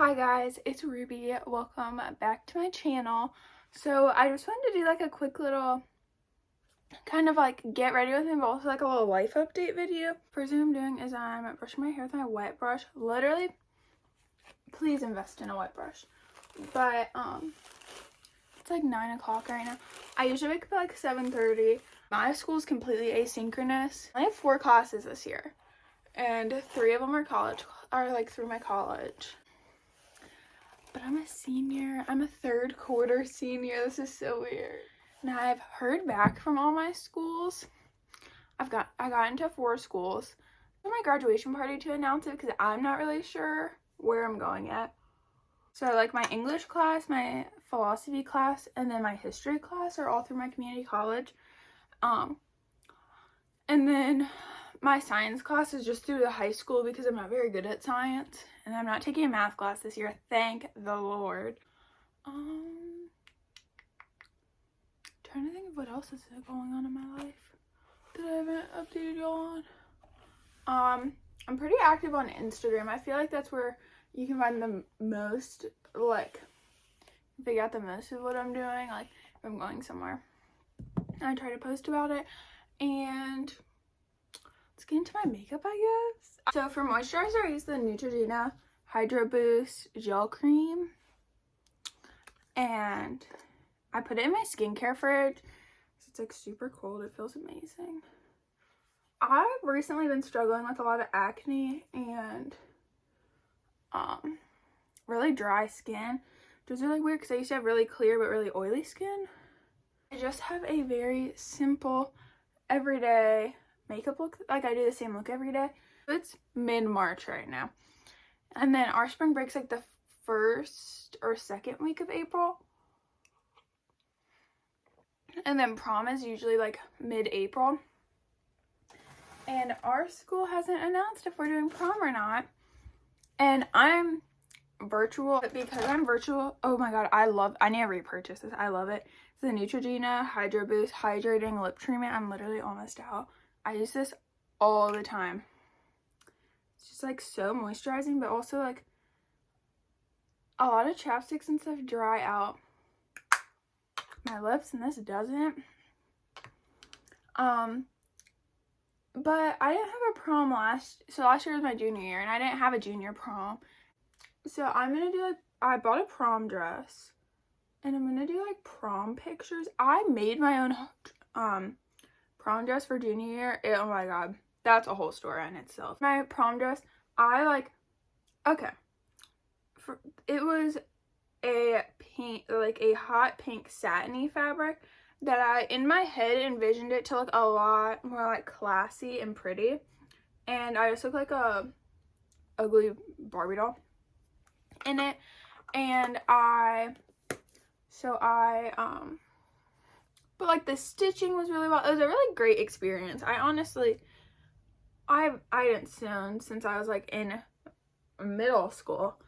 Hi guys, it's Ruby. Welcome back to my channel. So I just wanted to do like a quick little kind of like get ready with me, but also like a little life update video. First thing I'm doing is I'm brushing my hair with my wet brush. Literally, please invest in a wet brush. But it's like 9 o'clock right now. I usually wake up at like 7:30. My school is completely asynchronous. I have 4 classes this year, and 3 of them are like through my college. But I'm a senior. I'm a third quarter senior. This is so weird. And I've heard back from all my schools. I got into 4 schools. For my graduation party to announce it because I'm not really sure where I'm going yet. So like my English class, my philosophy class, and then my history class are all through my community college. And then my science class is just through the high school because I'm not very good at science. And I'm not taking a math class this year, thank the Lord. Trying to think of what else is going on in my life that I haven't updated y'all on. I'm pretty active on Instagram. I feel like that's where you can find the most, like, figure out the most of what I'm doing. Like, if I'm going somewhere, I try to post about it. And let's get into my makeup, I guess. So for moisturizer, I use the Neutrogena Hydro Boost Gel Cream. And I put it in my skincare fridge. So it's like super cold. It feels amazing. I've recently been struggling with a lot of acne and really dry skin. Which is really weird because I used to have really clear but really oily skin. I just have a very simple, everyday makeup look. Like I do the same look every day. It's mid-March right now. And then our spring break's like the 1st or 2nd week of April. And then prom is usually like mid-April. And our school hasn't announced if we're doing prom or not. And I'm virtual. Because I'm virtual, oh my god, I need to repurchase this. I love it. It's the Neutrogena Hydro Boost Hydrating Lip Treatment. I'm literally almost out. I use this all the time. It's just like so moisturizing, but also like a lot of chapsticks and stuff dry out my lips, and this doesn't. But I didn't have a prom last year was my junior year, and I didn't have a junior prom. So I'm gonna do like, I bought a prom dress, and I'm gonna do like prom pictures. I made my own prom dress for junior year. Oh my god, that's a whole story in itself. My prom dress, it was a pink, like a hot pink satiny fabric that I, in my head, envisioned it to look a lot more like classy and pretty. And I just look like a ugly Barbie doll in it. And but like the stitching was really well. It was a really great experience. I hadn't sewn since I was like in middle school.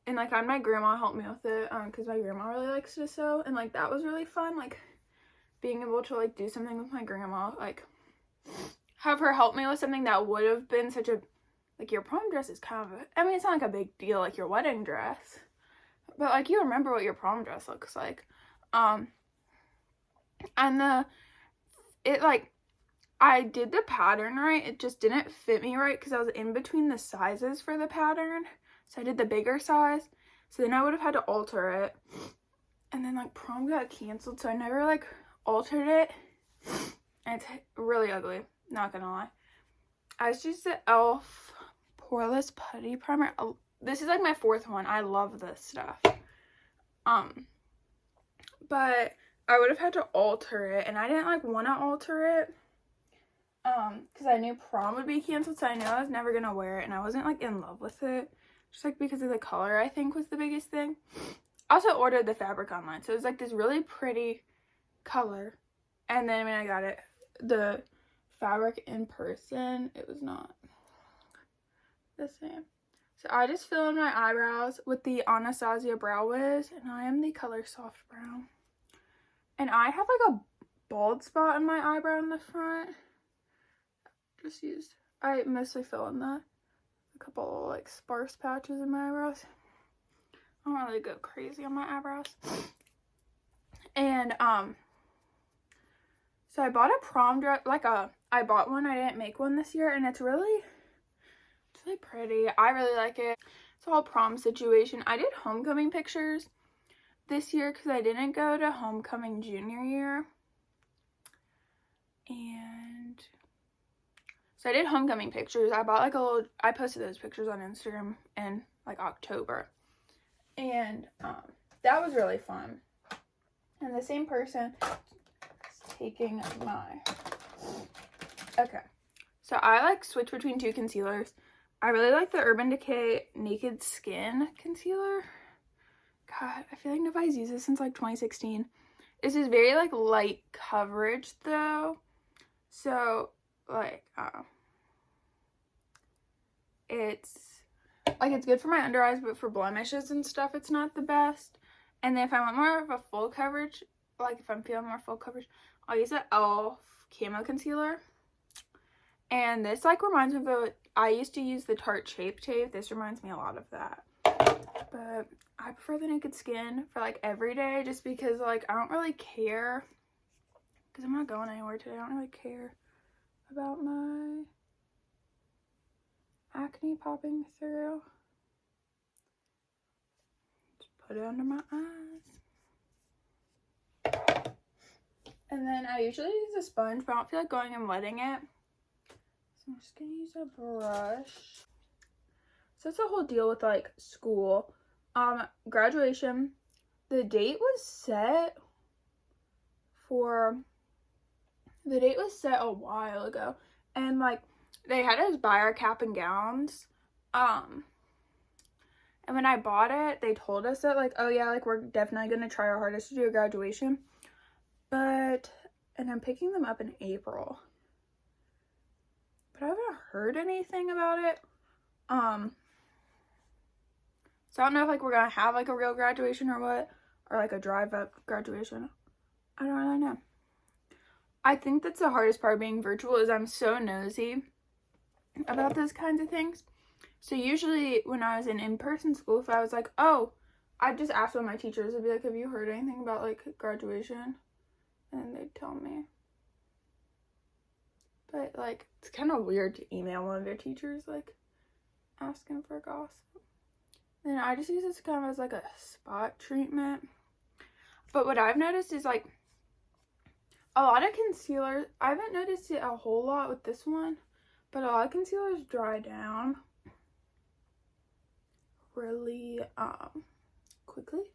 And like my grandma helped me with it because my grandma really likes to sew, and like that was really fun, like being able to like do something with my grandma, like have her help me with something that would have been such a, like, your prom dress is kind of I mean, it's not like a big deal like your wedding dress, but like you remember what your prom dress looks like. And I did the pattern right, it just didn't fit me right because I was in between the sizes for the pattern. So I did the bigger size. So then I would have had to alter it. And then like prom got canceled, so I never like altered it. And it's really ugly, not gonna lie. I just used the e.l.f. Poreless Putty Primer. This is like my 4th one. I love this stuff. But I would have had to alter it, and I didn't like want to alter it. Because I knew prom would be canceled, so I knew I was never gonna wear it, and I wasn't like in love with it. Just like because of the color, I think, was the biggest thing. I also ordered the fabric online, so it was like this really pretty color. And then when I got it, the fabric in person, it was not the same. So I just fill in my eyebrows with the Anastasia Brow Wiz, and I am the color Soft Brown. And I have like a bald spot in my eyebrow in the front. I mostly fill in that. A couple like sparse patches in my eyebrows. I don't really go crazy on my eyebrows. And so I bought a prom dress, I bought one. I didn't make one this year, and it's really pretty. I really like it. It's all prom situation. I did homecoming pictures this year because I didn't go to homecoming junior year. And so I did homecoming pictures. I bought I posted those pictures on Instagram in like October. And that was really fun. And the same person is taking my, okay. So I like switch between two concealers. I really like the Urban Decay Naked Skin concealer. God, I feel like nobody's used this since like 2016. This is very like light coverage though. So like it's good for my under eyes, but for blemishes and stuff it's not the best. And then if I want more of a full coverage, like if I'm feeling more full coverage, I'll use the e.l.f. Camo Concealer. And this like reminds me of I used to use the Tarte Shape Tape. This reminds me a lot of that. But I prefer the Naked Skin for like every day, just because like I don't really care, because I'm not going anywhere today. I don't really care about my acne popping through. Just put it under my eyes. And then I usually use a sponge, but I don't feel like going and wetting it. So I'm just gonna use a brush. So that's the whole deal with like school. Graduation. The date was set a while ago. And like they had us buy our cap and gowns. And when I bought it, they told us that like, oh yeah, like we're definitely gonna try our hardest to do a graduation. And I'm picking them up in April. But I haven't heard anything about it. So I don't know if like we're gonna have like a real graduation or what, or like a drive-up graduation. I don't really know. I think that's the hardest part of being virtual, is I'm so nosy about those kinds of things. So usually when I was in in-person school, if I was like, oh, I'd just ask one of my teachers, I'd be like, have you heard anything about like graduation? And they'd tell me. But like it's kind of weird to email one of their teachers like asking for gossip. Then I just use this kind of as like a spot treatment. But what I've noticed is like a lot of concealers, I haven't noticed it a whole lot with this one, but a lot of concealers dry down really quickly.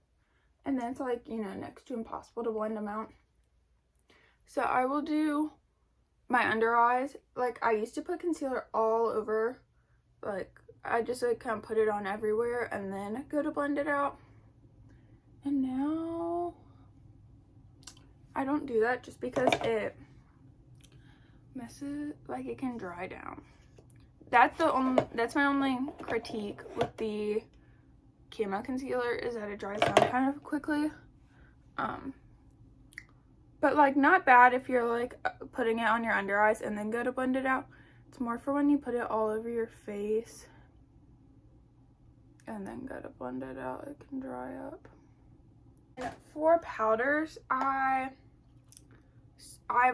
And then it's like, you know, next to impossible to blend them out. So I will do my under eyes. Like I used to put concealer all over, like I just like kind of put it on everywhere and then go to blend it out. And now I don't do that just because it messes, like it can dry down. That's my only critique with the Camo Concealer, is that it dries down kind of quickly. But like not bad if you're like putting it on your under eyes and then go to blend it out. It's more for when you put it all over your face and then go to blend it out, it can dry up. And for powders, I've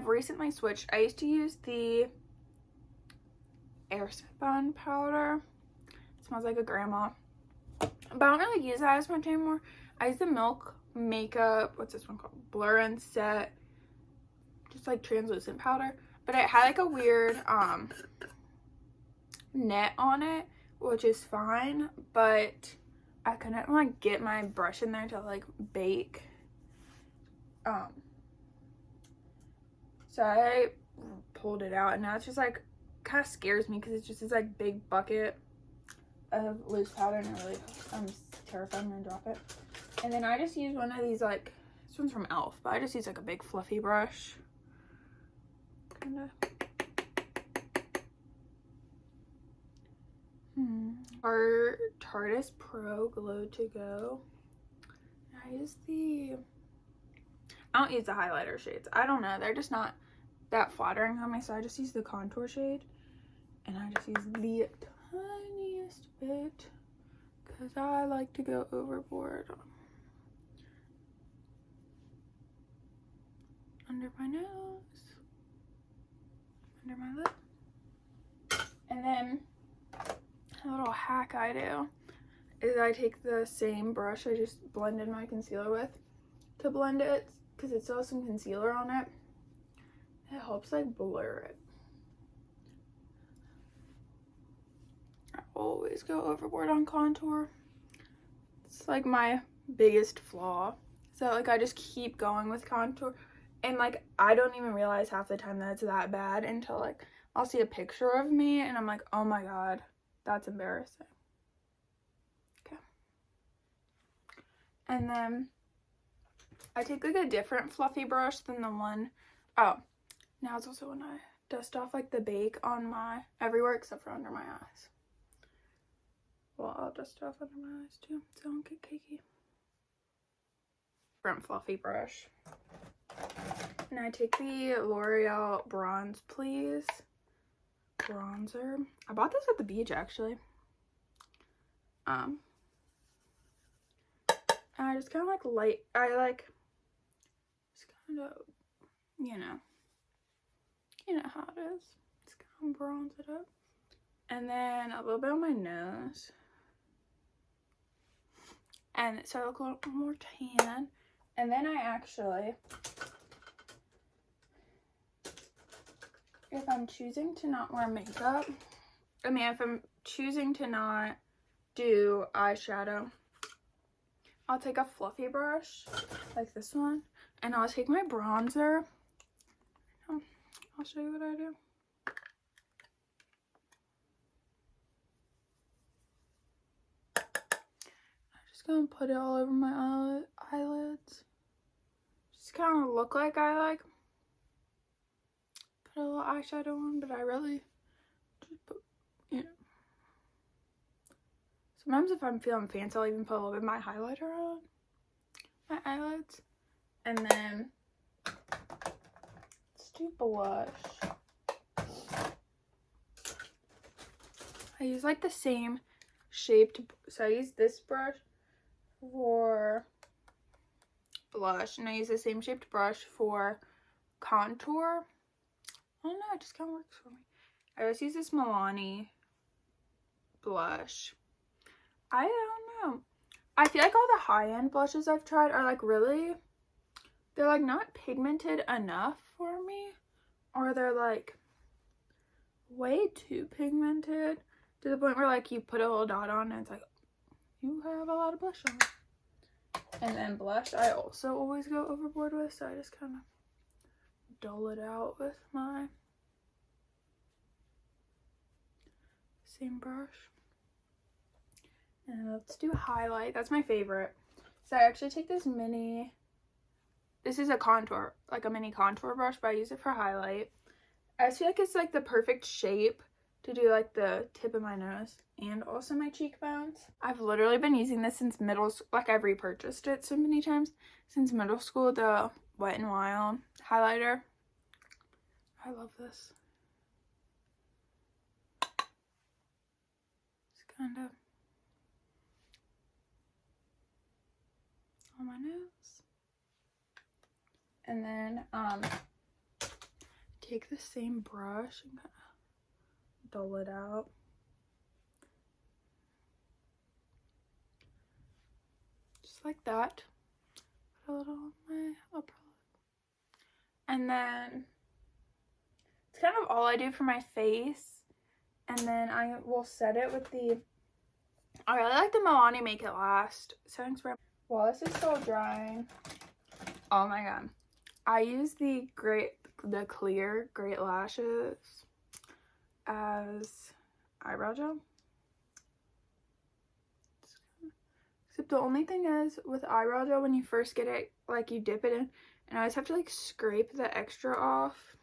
recently switched. I used to use the Airspun powder. It smells like a grandma. But I don't really use that as much anymore. I use the Milk Makeup, what's this one called? Blur and Set, just like translucent powder. But it had like a weird net on it, which is fine, but I couldn't like get my brush in there to like bake. So I pulled it out, and now it's just like kind of scares me because it's just this like big bucket of loose powder, and I'm terrified I'm gonna drop it. And then I just use one of these, like, this one's from e.l.f., but I just use like a big fluffy brush. Kinda. Our Tarteist Pro Glow to Go. I don't use the highlighter shades. I don't know, they're just not that flattering on me, so I just use the contour shade. And I just use the tiniest bit because I like to go overboard. Under my nose, under my lip. And then a little hack I do is I take the same brush I just blended my concealer with to blend it, because it still has some concealer on it. It helps like blur it. I always go overboard on contour. It's like my biggest flaw. So like I just keep going with contour, and like I don't even realize half the time that it's that bad until like I'll see a picture of me and I'm like, oh my god, that's embarrassing. Okay. And then I take like a different fluffy brush than the one, oh, now it's also when I dust off like the bake on my everywhere except for under my eyes. Well, I'll dust it off under my eyes too, so I don't get cakey. Different fluffy brush. And I take the L'Oreal Bronze Please bronzer. I bought this at the beach actually. And I just kind of like just kind of, you know how it is. Just kind of bronze it up. And then a little bit on my nose. And so I look a little more tan. And then I actually, if I'm choosing to not wear makeup, if I'm choosing to not do eyeshadow, I'll take a fluffy brush like this one, and I'll take my bronzer. I'll show you what I do. I'm just gonna put it all over my eyelids. Just kind of look like I like put a little eyeshadow on, but I really just put, sometimes if I'm feeling fancy, I'll even put a little bit of my highlighter on my eyelids. And then let's do blush. I use like the same shaped, so I use this brush for blush, and I use the same shaped brush for contour. I don't know, it just kind of works for me. I just use this Milani blush. I don't know. I feel like all the high-end blushes I've tried are like really, they're like not pigmented enough for me, or they're like way too pigmented to the point where like you put a little dot on and it's like you have a lot of blush on. And then blush I also always go overboard with, so I just kind of dull it out with my same brush. And let's do highlight. That's my favorite. So I actually take this mini, this is a contour, like a mini contour brush, but I use it for highlight. I just feel like it's like the perfect shape to do like the tip of my nose and also my cheekbones. I've literally been using this since middle school. Like I've repurchased it so many times since middle school, the Wet n Wild highlighter. I love this. It's kind of on my nose. And then take the same brush and kind of dull it out. Just like that. Put a little on my upper lip. And then it's kind of all I do for my face. And then I will set it with the, I really like the Milani Make It Last setting spray. While this is still drying, oh my god, I use the clear Great Lashes as eyebrow gel. Except the only thing is with eyebrow gel, when you first get it, like you dip it in, and I always have to like scrape the extra off,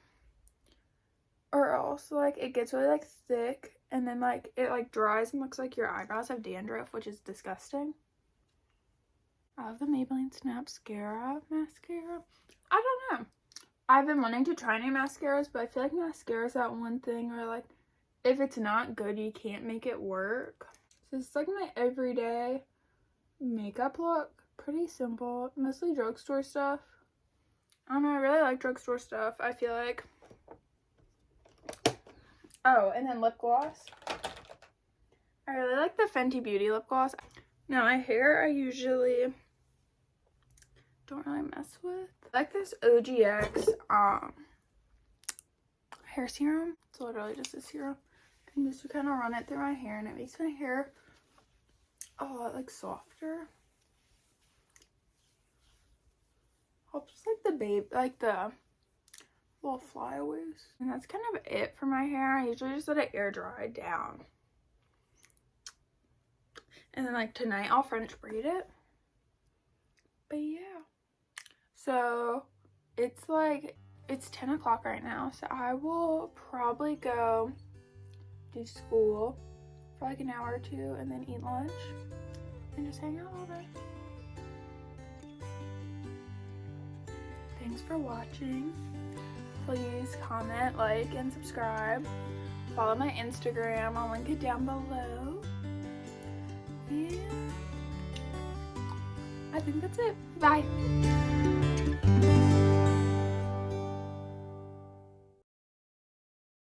or else like it gets really like thick, and then like it like dries and looks like your eyebrows have dandruff, which is disgusting. I have the Maybelline Snapscara mascara. I don't know. I've been wanting to try new mascaras, but I feel like mascara is that one thing where like if it's not good, you can't make it work. So this is like my everyday makeup look. Pretty simple, mostly drugstore stuff. I don't know, I really like drugstore stuff. I feel like. Oh, and then lip gloss. I really like the Fenty Beauty lip gloss. Now my hair I usually don't really mess with. I like this OGX hair serum. It's literally just a serum. And just to kind of run it through my hair, and it makes my hair a lot like softer. Helps like the little flyaways. And that's kind of it for my hair. I usually just let it air dry down. And then like tonight I'll French braid it. But yeah. So it's 10 o'clock right now. So I will probably go do school for like an hour or two and then eat lunch and just hang out all day. Thanks for watching. Please comment, like, and subscribe. Follow my Instagram. I'll link it down below. And I think that's it. Bye.